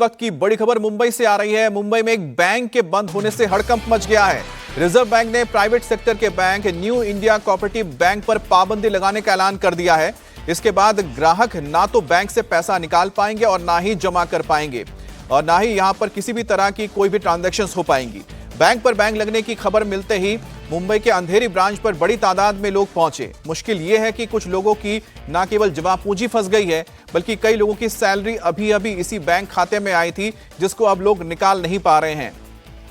वक्त की बड़ी खबर मुंबई से आ रही है। मुंबई में एक बैंक के बंद होने से हड़कंप मच गया है। रिजर्व बैंक ने प्राइवेट सेक्टर के bank new India cooperative bank पर पाबंदी लगाने का ऐलान कर दिया है। इसके बाद ग्राहक ना तो बैंक से पैसा निकाल पाएंगे और ना ही जमा कर पाएंगे और ना ही यहां पर किसी भी तरह की कोई भी ट्रांजैक्शंस हो पाएंगी। बैंक पर बैंक लगने की खबर मिलते ही मुंबई के अंधेरी ब्रांच पर बड़ी तादाद में लोग पहुंचे। मुश्किल यह है कि कुछ लोगों की न केवल जमा पूंजी फंस गई है, बल्कि कई लोगों की सैलरी अभी इसी बैंक खाते में आई थी, जिसको अब लोग निकाल नहीं पा रहे हैं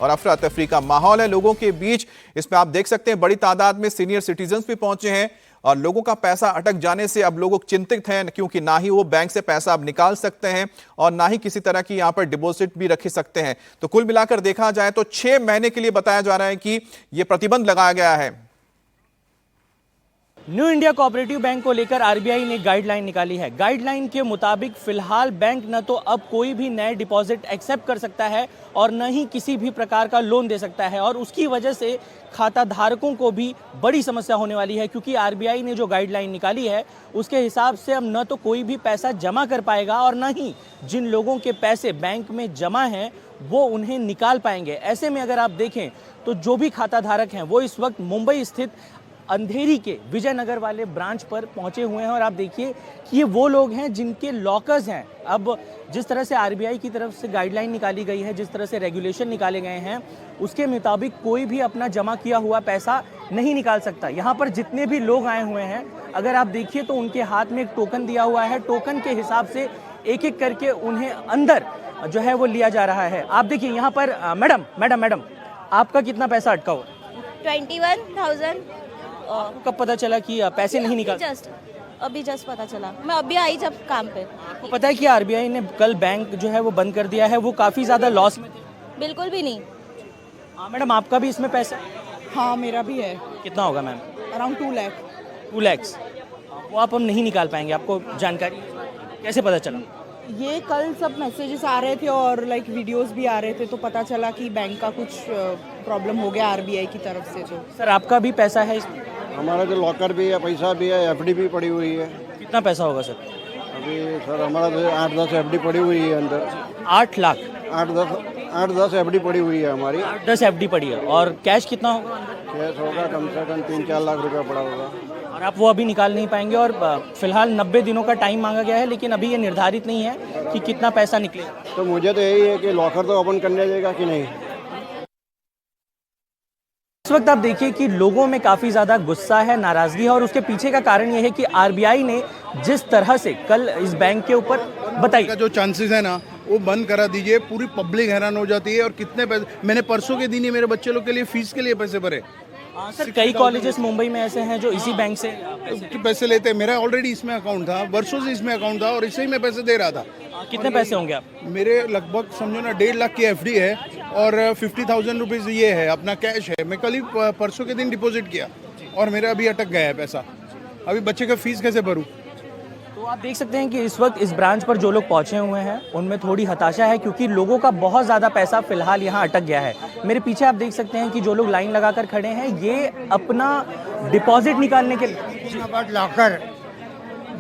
और अफरा तफरी का माहौल है लोगों के बीच। इसमें आप देख सकते हैं बड़ी तादाद में सीनियर सिटीजन भी पहुंचे हैं और लोगों का पैसा अटक जाने से अब लोग चिंतित हैं, क्योंकि ना ही वो बैंक से पैसा अब निकाल सकते हैं और ना ही किसी तरह की यहां पर डिपॉजिट भी रख सकते हैं। तो कुल मिलाकर देखा जाए तो 6 महीने के लिए बताया जा रहा है कि यह प्रतिबंध लगाया गया है। न्यू इंडिया कोऑपरेटिव बैंक को लेकर आरबीआई ने गाइडलाइन निकाली है। गाइडलाइन के मुताबिक फिलहाल बैंक न तो अब कोई भी नए डिपॉजिट एक्सेप्ट कर सकता है और न ही किसी भी प्रकार का लोन दे सकता है और उसकी वजह से खाता धारकों को भी बड़ी समस्या होने वाली है, क्योंकि आरबीआई ने जो गाइडलाइन निकाली है उसके हिसाब से अब न तो कोई भी पैसा जमा कर पाएगा और न ही जिन लोगों के पैसे बैंक में जमा हैं वो उन्हें निकाल पाएंगे। ऐसे में अगर आप देखें तो जो भी खाता धारक हैं वो इस वक्त मुंबई स्थित अंधेरी के विजयनगर वाले ब्रांच पर पहुंचे हुए हैं और आप देखिए कि ये वो लोग हैं जिनके लॉकर्स हैं। अब जिस तरह से आरबीआई की तरफ से गाइडलाइन निकाली गई है, जिस तरह से रेगुलेशन निकाले गए हैं, उसके मुताबिक कोई भी अपना जमा किया हुआ पैसा नहीं निकाल सकता। यहाँ पर जितने भी लोग आए हुए हैं, अगर आप देखिए तो उनके हाथ में एक टोकन दिया हुआ है। टोकन के हिसाब से एक एक करके उन्हें अंदर जो है वो लिया जा रहा है। आप देखिए यहाँ पर मैडम आपका कितना पैसा अटका हुआ? 21,000। कब पता चला कि पैसे नहीं निकाल? अभी जस्ट पता चला, मैं अभी आई जब काम पे। आपको पता है कि आरबीआई ने कल बैंक जो है वो बंद कर दिया है, वो काफ़ी ज़्यादा लॉस में थे? बिल्कुल भी नहीं। हाँ मैडम, आपका भी इसमें पैसा? हाँ मेरा भी है। कितना होगा मैम? अराउंड 2 लाख। 2 लाख वो आप हम नहीं निकाल पाएंगे। आपको जानकारी कैसे पता चला? ये कल सब मैसेजेस आ रहे थे और लाइक वीडियोस भी आ रहे थे, तो पता चला कि बैंक का कुछ प्रॉब्लम हो गया आरबीआई की तरफ से। तो सर आपका भी पैसा है इसमें? हमारा जो लॉकर भी है, पैसा भी है, एफडी भी पड़ी हुई है। कितना पैसा होगा सर? अभी सर हमारा तो 8-10 एफडी पड़ी हुई है अंदर। 8 लाख? 8-10 एफडी पड़ी हुई है हमारी। 8-10 एफडी पड़ी है। और कैश कितना होगा? कैश होगा कम से कम 3-4 लाख रुपया पड़ा होगा। और आप वो अभी निकाल नहीं पाएंगे और फिलहाल 90 दिनों का टाइम मांगा गया है, लेकिन अभी ये निर्धारित नहीं है कि कितना पैसा निकलेगा। तो मुझे तो यही है कि लॉकर तो ओपन करने देगा कि नहीं। इस वक्त आप देखिए कि लोगों में काफ़ी ज़्यादा गुस्सा है, नाराज़गी है और उसके पीछे का कारण ये है कि आरबीआई ने जिस तरह से कल इस बैंक के ऊपर बताइए जो चांसेस है ना वो बंद करा दीजिए। पूरी पब्लिक हैरान हो जाती है। और कितने पैसे मैंने परसों के दिन ही मेरे बच्चे लोग के लिए फीस के लिए पैसे भरे। सर कई कॉलेजेस मुंबई में ऐसे हैं जो इसी बैंक से पैसे लेते हैं। मेरा ऑलरेडी इसमें अकाउंट था, वर्षों से इसमें अकाउंट था और इसे ही मैं पैसे दे रहा था। कितने पैसे होंगे आप? मेरे लगभग समझो ना 1.5 लाख की एफडी है और 50,000 रुपीज़ ये है अपना कैश है। मैं कल ही परसों के दिन डिपॉजिट किया और मेरा अभी अटक गया है पैसा। अभी बच्चे का फीस कैसे भरूं? तो आप देख सकते हैं कि इस वक्त इस ब्रांच पर जो लोग पहुंचे हुए हैं उनमें थोड़ी हताशा है, क्योंकि लोगों का बहुत ज़्यादा पैसा फिलहाल यहाँ अटक गया है। मेरे पीछे आप देख सकते हैं कि जो लोग लाइन लगाकर खड़े हैं ये अपना डिपॉजिट निकालने के लिए। About locker,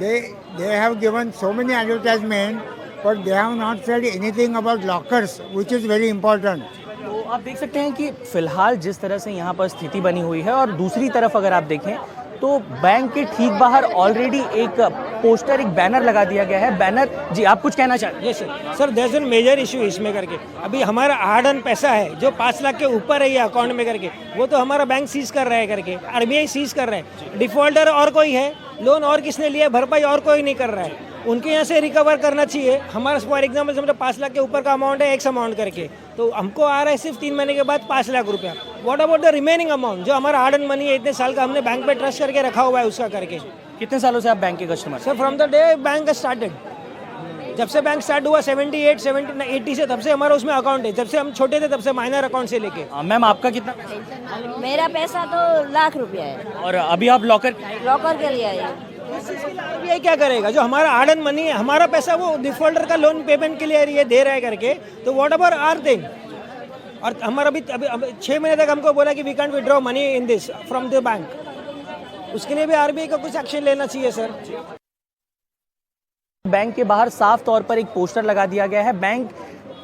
they have given so many advertisements, but they have not said anything about lockers, which is very important. तो आप देख सकते हैं कि फिलहाल जिस तरह से यहाँ पर स्थिति बनी हुई है और दूसरी तरफ अगर आप देखें तो बैंक के ठीक बाहर ऑलरेडी एक पोस्टर, एक बैनर लगा दिया गया है। बैनर जी आप कुछ कहना चाहते हैं? Sir there is a major issue इसमें करके। अभी हमारा हार्ड अर्न पैसा है जो 5 लाख के ऊपर है ये अकाउंट में करके, वो तो हमारा बैंक सीज कर रहा है करके, आरबीआई सीज कर रहा है। डिफॉल्टर और कोई है, लोन और किसने लिया, भरपाई और कोई नहीं कर रहा है। उनके यहाँ से रिकवर करना चाहिए। हमारा फॉर एग्जाम्पल समझो 5 लाख के ऊपर का अमाउंट है एक्स अमाउंट करके, तो हमको आ रहा है सिर्फ 3 महीने के बाद 5 लाख रुपया। What about the remaining amount जो हमारा हार्ड अर्न मनी है, इतने साल का हमने बैंक पे ट्रस्ट करके रखा हुआ है उसका करके। कितने सालों से आप बैंक के customer? Sir from the day bank started, जब से बैंक स्टार्ट हुआ 80 से, तब से हमारा उसमें अकाउंट है। जब से हम छोटे थे तब से माइनर अकाउंट से लेके। मैम आपका कितना? मेरा पैसा तो लाख रुपया है। और अभी आप लॉकर के लिए आए? आरबीआई क्या करेगा? जो हमारा हार्ड अर्न मनी है, हमारा पैसा वो डिफॉल्टर का लोन पेमेंट के लिए ये दे रहा है करके, तो व्हाट अबाउट आवर थिंग। और हमारा अभी 6 महीने तक हमको बोला कि we can't withdraw money in this from the bank. उसके लिए भी आरबीआई को कुछ एक्शन लेना चाहिए सर। बैंक के बाहर साफ तौर पर एक पोस्टर लगा दिया गया है। बैंक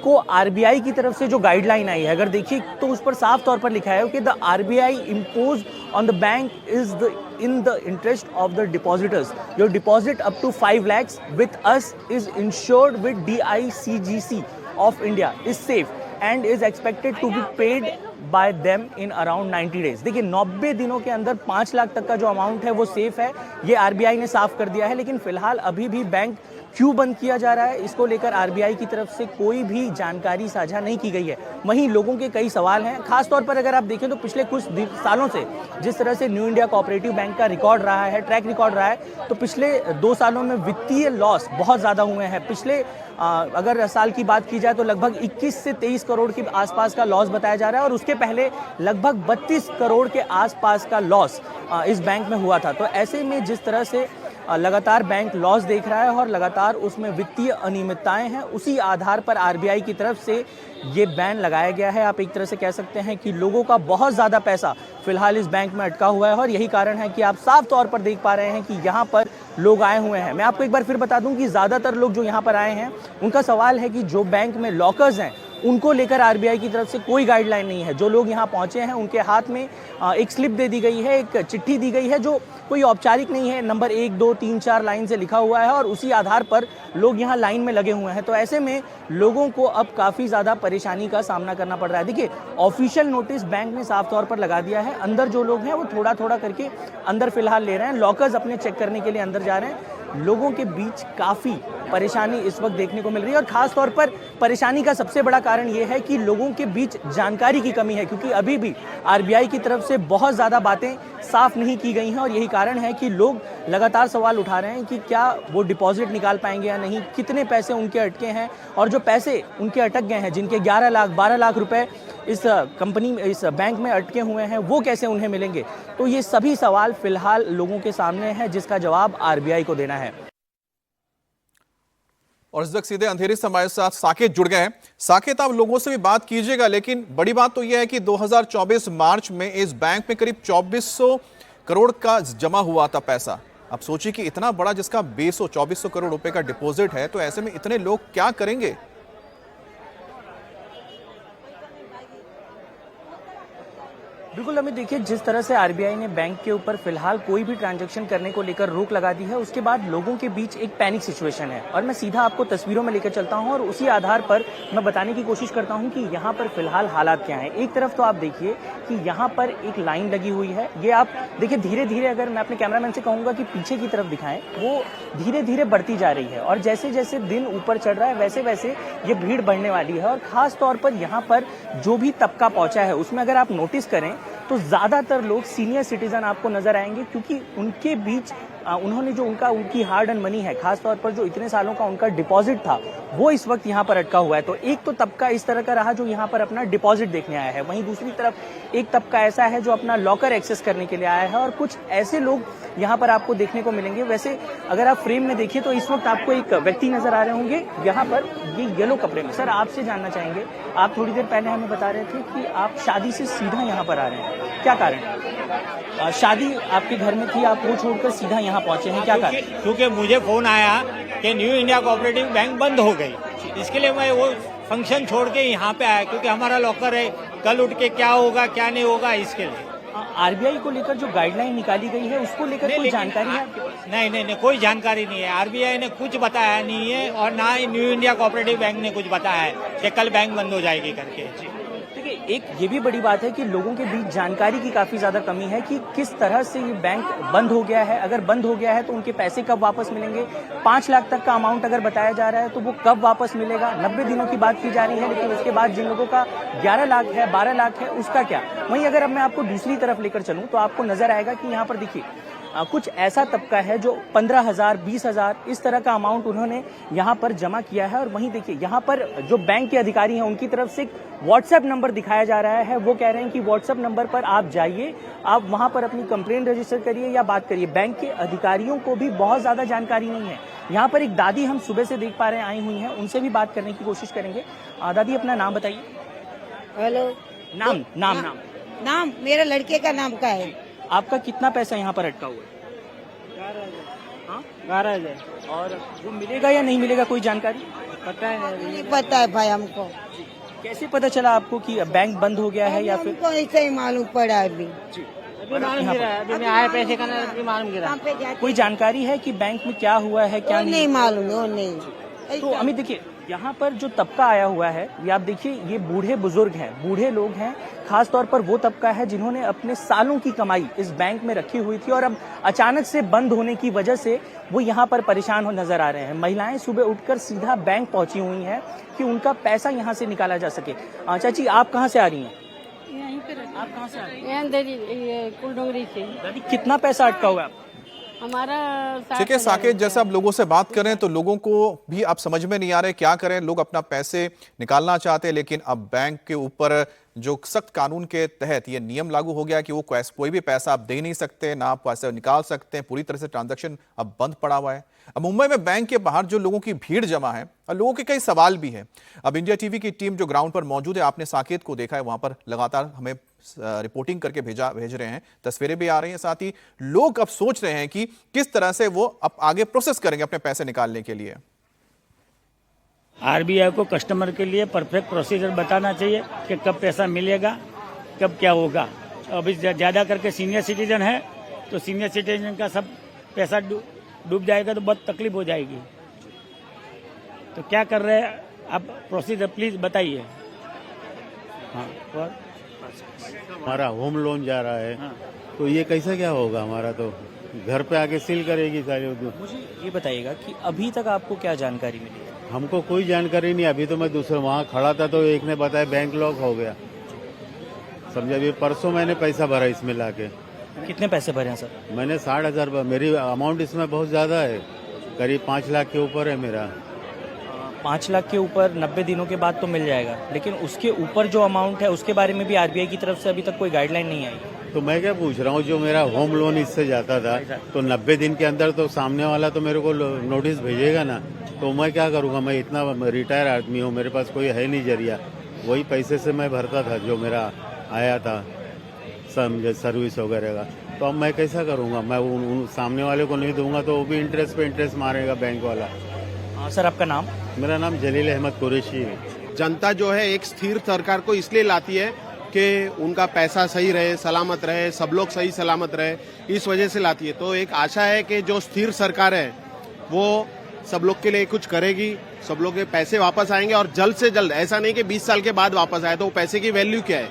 उसको आरबीआई की तरफ से जो गाइडलाइन आई है, अगर देखिए तो उस पर साफ तौर पर लिखा है कि the RBI impose on the bank is the in the interest of the depositors. Your deposit up to 5 lakhs with us is insured with DICGC of India is safe and is expected to be paid by them in around 90 days. देखिए 90 दिनों के अंदर 5 लाख तक का जो amount है वो safe है, ये आरबीआई ने साफ कर दिया है। लेकिन फिलहाल अभी भी बैंक क्यों बंद किया जा रहा है, इसको लेकर आरबीआई की तरफ से कोई भी जानकारी साझा नहीं की गई है। वहीं लोगों के कई सवाल हैं, खासतौर पर अगर आप देखें तो पिछले कुछ सालों से जिस तरह से न्यू इंडिया कोऑपरेटिव बैंक का रिकॉर्ड रहा है, ट्रैक रिकॉर्ड रहा है, तो पिछले 2 सालों में वित्तीय लॉस बहुत ज़्यादा हुए हैं। पिछले अगर साल की बात की जाए तो लगभग 21 से 23 करोड़ के आसपास का लॉस बताया जा रहा है और उसके पहले लगभग 32 करोड़ के आसपास का लॉस इस बैंक में हुआ था। तो ऐसे में जिस तरह से लगातार बैंक लॉस देख रहा है और लगातार उसमें वित्तीय अनियमितताएं हैं, उसी आधार पर आरबीआई की तरफ से ये बैन लगाया गया है। आप एक तरह से कह सकते हैं कि लोगों का बहुत ज़्यादा पैसा फिलहाल इस बैंक में अटका हुआ है और यही कारण है कि आप साफ तौर पर देख पा रहे हैं कि यहाँ पर लोग आए हुए हैं। मैं आपको एक बार फिर बता दूं कि ज़्यादातर लोग जो यहाँ पर आए हैं उनका सवाल है कि जो बैंक में लॉकर्स हैं उनको लेकर आरबीआई की तरफ से कोई गाइडलाइन नहीं है। जो लोग यहाँ पहुँचे हैं उनके हाथ में एक स्लिप दे दी गई है, एक चिट्ठी दी गई है जो कोई औपचारिक नहीं है, नंबर 1, 2, 3, 4 लाइन से लिखा हुआ है और उसी आधार पर लोग यहाँ लाइन में लगे हुए हैं। तो ऐसे में लोगों को अब काफ़ी ज़्यादा परेशानी का सामना करना पड़ रहा है। देखिए ऑफिशियल नोटिस बैंक ने साफ तौर पर लगा दिया है, अंदर जो लोग हैं वो थोड़ा थोड़ा करके अंदर फिलहाल ले रहे हैं, लॉकर्स अपने चेक करने के लिए अंदर जा रहे हैं। लोगों के बीच काफ़ी परेशानी इस वक्त देखने को मिल रही है और ख़ास तौर पर परेशानी का सबसे बड़ा कारण ये है कि लोगों के बीच जानकारी की कमी है, क्योंकि अभी भी आरबीआई की तरफ से बहुत ज़्यादा बातें साफ नहीं की गई हैं और यही कारण है कि लोग लगातार सवाल उठा रहे हैं कि क्या वो डिपॉजिट निकाल पाएंगे या नहीं, कितने पैसे उनके अटके हैं और जो पैसे उनके अटक गए हैं, जिनके 11 लाख 12 लाख रुपए इस कंपनी में, इस बैंक में अटके हुए हैं, वो कैसे उन्हें मिलेंगे। तो ये सभी सवाल फिलहाल लोगों के सामने हैं जिसका जवाब आरबीआई को देना है। और इस वक्त सीधे अंधेरी से हमारे साथ साकेत जुड़ गए हैं। साकेत, आप लोगों से भी बात कीजिएगा, लेकिन बड़ी बात तो यह है कि 2024 मार्च में इस बैंक में करीब 2400 करोड़ का जमा हुआ था पैसा। अब सोचिए कि इतना बड़ा जिसका 2400 करोड़ रुपए का डिपॉजिट है, तो ऐसे में इतने लोग क्या करेंगे। बिल्कुल अमित, देखिए जिस तरह से आरबीआई ने बैंक के ऊपर फिलहाल कोई भी ट्रांजैक्शन करने को लेकर रोक लगा दी है, उसके बाद लोगों के बीच एक पैनिक सिचुएशन है और मैं सीधा आपको तस्वीरों में लेकर चलता हूं और उसी आधार पर मैं बताने की कोशिश करता हूं कि यहां पर फिलहाल हालात क्या हैं। एक तरफ तो आप देखिए कि यहां पर एक लाइन लगी हुई है, ये आप देखिए धीरे धीरे, अगर मैं अपने कैमरामैन से कहूंगा कि पीछे की तरफ दिखाएं, वो धीरे धीरे बढ़ती जा रही है और जैसे जैसे दिन ऊपर चढ़ रहा है वैसे वैसे ये भीड़ बढ़ने वाली है। और खास तौर पर यहाँ पर जो भी तबका पहुंचा है उसमें अगर आप नोटिस करें तो ज़्यादातर लोग सीनियर सिटीजन आपको नजर आएंगे, क्योंकि उनके बीच उन्होंने जो उनकी हार्ड एंड मनी है, खास तौर पर जो इतने सालों का उनका डिपॉजिट था, वो इस वक्त यहाँ पर अटका हुआ है। तो एक तो तबका इस तरह का रहा जो यहाँ पर अपना डिपॉजिट देखने आया है, वहीं दूसरी तरफ एक तबका ऐसा है जो अपना लॉकर एक्सेस करने के लिए आया है और कुछ ऐसे लोग यहाँ पर आपको देखने को मिलेंगे। वैसे अगर आप फ्रेम में देखिए तो इस वक्त आपको एक व्यक्ति नजर आ रहे होंगे यहाँ पर, ये येलो कपड़े में। सर, आपसे जानना चाहेंगे, आप थोड़ी देर पहले हमें बता रहे थे कि आप शादी से सीधा यहाँ पर आ रहे हैं, क्या कारण? शादी आपके घर में थी, आप वो छोड़कर सीधा यहाँ पहुंचे हैं, क्या कारण? क्योंकि मुझे फोन आया कि न्यू इंडिया कोऑपरेटिव बैंक बंद हो गई, इसके लिए मैं वो फंक्शन छोड़ के यहाँ पे आया, क्योंकि हमारा लॉकर है, कल उठ के क्या होगा क्या नहीं होगा इसके लिए। आरबीआई को लेकर जो गाइडलाइन निकाली गई है उसको लेकर कोई जानकारी है? नहीं, कोई जानकारी नहीं है। आरबीआई ने कुछ बताया नहीं है और ना ही न्यू इंडिया कोऑपरेटिव बैंक ने कुछ बताया है कि कल बैंक बंद हो जाएगी करके। देखिए एक ये भी बड़ी बात है कि लोगों के बीच जानकारी की काफी ज्यादा कमी है कि किस तरह से ये बैंक बंद हो गया है। अगर बंद हो गया है तो उनके पैसे कब वापस मिलेंगे, 5 लाख तक का अमाउंट अगर बताया जा रहा है तो वो कब वापस मिलेगा। 90 दिनों की बात की जा रही है, लेकिन उसके बाद जिन लोगों का 11 लाख है 12 लाख है उसका क्या। वहीं अगर अब मैं आपको दूसरी तरफ लेकर चलूं तो आपको नजर आएगा कि यहाँ पर देखिए कुछ ऐसा तबका है जो 15,000 20,000 इस तरह का अमाउंट उन्होंने यहाँ पर जमा किया है। और वहीं देखिए यहाँ पर जो बैंक के अधिकारी हैं उनकी तरफ से व्हाट्सएप नंबर दिखाया जा रहा है, वो कह रहे हैं कि व्हाट्सएप नंबर पर आप जाइए, आप वहां पर अपनी कंप्लेंट रजिस्टर करिए या बात करिए। बैंक के अधिकारियों को भी बहुत ज्यादा जानकारी नहीं है। यहाँ पर एक दादी हम सुबह से देख पा रहे हैं आई हुई हैं, उनसे भी बात करने की कोशिश करेंगे। दादी अपना नाम बताइए। हेलो। नाम मेरे लड़के का नाम का है। आपका कितना पैसा यहाँ पर अटका हुआ है? 12,000। और वो मिलेगा या नहीं मिलेगा, कोई जानकारी? पता है नहीं पता है भाई हमको। कैसे पता चला आपको कि बैंक बंद हो गया है या फिर हमको ऐसे ही मालूम पड़ा अभी। अभी मालूम गिरा है, अभी मैं आया पैसे का अभी मालूम गिरा। कहाँ पे जाते कोई जानकारी है कि बैंक में क्या हुआ है क्या वो नहीं मालूम, वो नहीं। तो अमित देखिए, यहाँ पर जो तबका आया हुआ है ये आप देखिए, ये बूढ़े बुजुर्ग हैं, बूढ़े लोग हैं, खास तौर पर वो तबका है जिन्होंने अपने सालों की कमाई इस बैंक में रखी हुई थी और अब अचानक से बंद होने की वजह से वो यहाँ पर परेशान हो नजर आ रहे हैं। महिलाएं सुबह उठकर सीधा बैंक पहुंची हुई हैं कि उनका पैसा यहाँ से निकाला जा सके। चाची, आप कहाँ से आ रही हैं? यहीं पे आप कहाँ से आ रही यहाँ कुलडोंगरी से। हैं? कितना पैसा अटका हुआ है? हमारा ठीक है साकेत, जैसे आप लोगों से बात करें तो लोगों को भी अब समझ में नहीं आ रहे क्या करें। लोग अपना पैसे निकालना चाहते हैं लेकिन अब बैंक के ऊपर जो सख्त कानून के तहत ये नियम लागू हो गया कि वो कोई भी पैसा आप दे नहीं सकते, ना आप पैसे निकाल सकते हैं। पूरी तरह से ट्रांजैक्शन अब बंद पड़ा हुआ है। अब मुंबई में बैंक के बाहर जो लोगों की भीड़ जमा है और लोगों के कई सवाल भी हैं। अब इंडिया टीवी की टीम जो ग्राउंड पर मौजूद है, आपने साकेत को देखा है, वहां पर लगातार हमें रिपोर्टिंग करके भेज रहे हैं, तस्वीरें भी आ रही हैं। साथ ही लोग अब सोच रहे हैं कि किस तरह से वो अब आगे प्रोसेस करेंगे अपने पैसे निकालने के लिए। आरबीआई को कस्टमर के लिए परफेक्ट प्रोसीजर बताना चाहिए कि कब पैसा मिलेगा, कब क्या होगा। अभी ज़्यादा करके सीनियर सिटीजन है तो सीनियर सिटीजन का सब पैसा डूब जाएगा तो बहुत तकलीफ हो जाएगी। तो क्या कर रहे हैं आप, प्रोसीजर प्लीज बताइए। हाँ, और हमारा होम लोन जा रहा है तो ये कैसे क्या होगा? हमारा तो घर पे आके सील करेगी सारी। मुझे ये बताइएगा कि अभी तक आपको क्या जानकारी मिली है? हमको कोई जानकारी नहीं। अभी तो मैं दूसरे वहाँ खड़ा था तो एक ने बताया बैंक लॉक हो गया। समझे, अभी परसों मैंने पैसा भरा इसमें लाके। कितने पैसे भरे हैं सर? मैंने 60,000। मेरी अमाउंट इसमें बहुत ज्यादा है, करीब 5 लाख के ऊपर है मेरा। 5 लाख के ऊपर 90 दिनों के बाद तो मिल जाएगा, लेकिन उसके ऊपर जो अमाउंट है उसके बारे में भी आरबीआई की तरफ से अभी तक कोई गाइडलाइन नहीं आई। तो मैं क्या पूछ रहा हूँ, जो मेरा होम लोन इससे जाता था तो 90 दिन के अंदर तो सामने वाला तो मेरे को नोटिस भेजेगा ना। तो मैं क्या करूँगा? मैं इतना रिटायर आदमी हूँ, मेरे पास कोई है नहीं जरिया। वही पैसे से मैं भरता था जो मेरा आया था समझे सर्विस वगैरह का। तो अब मैं कैसा करूँगा? मैं उन सामने वाले को नहीं दूंगा तो वो भी इंटरेस्ट पे इंटरेस्ट मारेगा बैंक वाला। हाँ सर, आपका नाम? मेरा नाम जलील अहमद कुरैशी है। जनता जो है एक स्थिर सरकार को इसलिए लाती है कि उनका पैसा सही रहे, सलामत रहे, सब लोग सही सलामत रहे, इस वजह से लाती है। तो एक आशा है कि जो स्थिर सरकार है वो सब लोग के लिए कुछ करेगी, सब लोग के पैसे वापस आएंगे और जल्द से जल्द। ऐसा नहीं कि 20 साल के बाद वापस आए, तो वो पैसे की वैल्यू क्या है?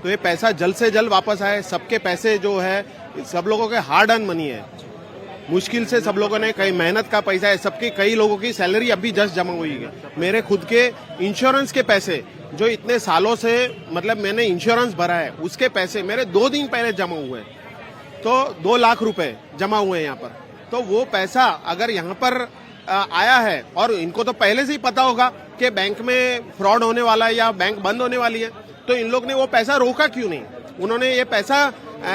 तो ये पैसा जल्द से जल्द वापस आए। सबके पैसे जो है सब लोगों के हार्ड अर्न मनी है, मुश्किल से सब लोगों ने कई मेहनत का पैसा है। सबके कई लोगों की सैलरी अभी जस्ट जमा हुई है। मेरे खुद के इंश्योरेंस के पैसे जो इतने सालों से मतलब मैंने इंश्योरेंस भरा है, उसके पैसे मेरे 2 दिन पहले जमा हुए, तो 2 लाख रुपए जमा हुए हैं यहाँ पर। तो वो पैसा अगर यहाँ पर आया है और इनको तो पहले से ही पता होगा कि बैंक में फ्रॉड होने वाला है या बैंक बंद होने वाली है, तो इन लोग ने वो पैसा रोका क्यों नहीं? उन्होंने ये पैसा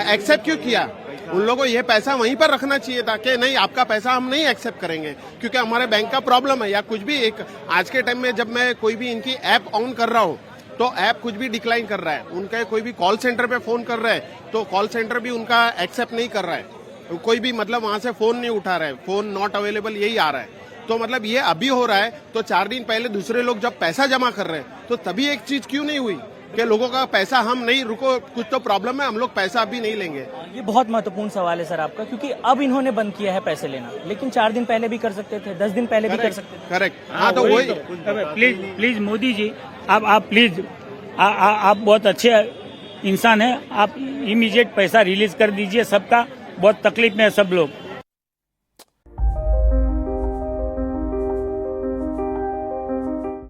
एक्सेप्ट क्यों किया? उन लोगों को ये पैसा वहीं पर रखना चाहिए था कि नहीं, आपका पैसा हम नहीं एक्सेप्ट करेंगे क्योंकि हमारे बैंक का प्रॉब्लम है या कुछ भी। एक आज के टाइम में जब मैं कोई भी इनकी ऐप ऑन कर रहा हूँ तो ऐप कुछ भी डिक्लाइन कर रहा है। उनका कोई भी कॉल सेंटर पे फोन कर रहा है तो कॉल सेंटर भी उनका एक्सेप्ट नहीं कर रहा है। कोई भी मतलब वहां से फोन नहीं उठा रहा है, फोन नॉट अवेलेबल यही आ रहा है। तो मतलब ये अभी हो रहा है, तो 4 दिन पहले दूसरे लोग जब पैसा जमा कर रहे हैं तो तभी एक चीज क्यों नहीं हुई कि लोगों का पैसा हम नहीं, रुको कुछ तो प्रॉब्लम है, हम लोग पैसा अभी नहीं लेंगे। ये बहुत महत्वपूर्ण सवाल है सर आपका, क्योंकि अब इन्होंने बंद किया है पैसे लेना, लेकिन 4 दिन पहले भी कर सकते थे, 10 दिन पहले भी कर सकते थे। करेक्ट। हाँ, तो वही प्लीज मोदी जी, आप प्लीज, आप बहुत अच्छे इंसान हैं, आप इमीडिएट पैसा रिलीज कर दीजिए। सबका बहुत तकलीफ में है सब लोग।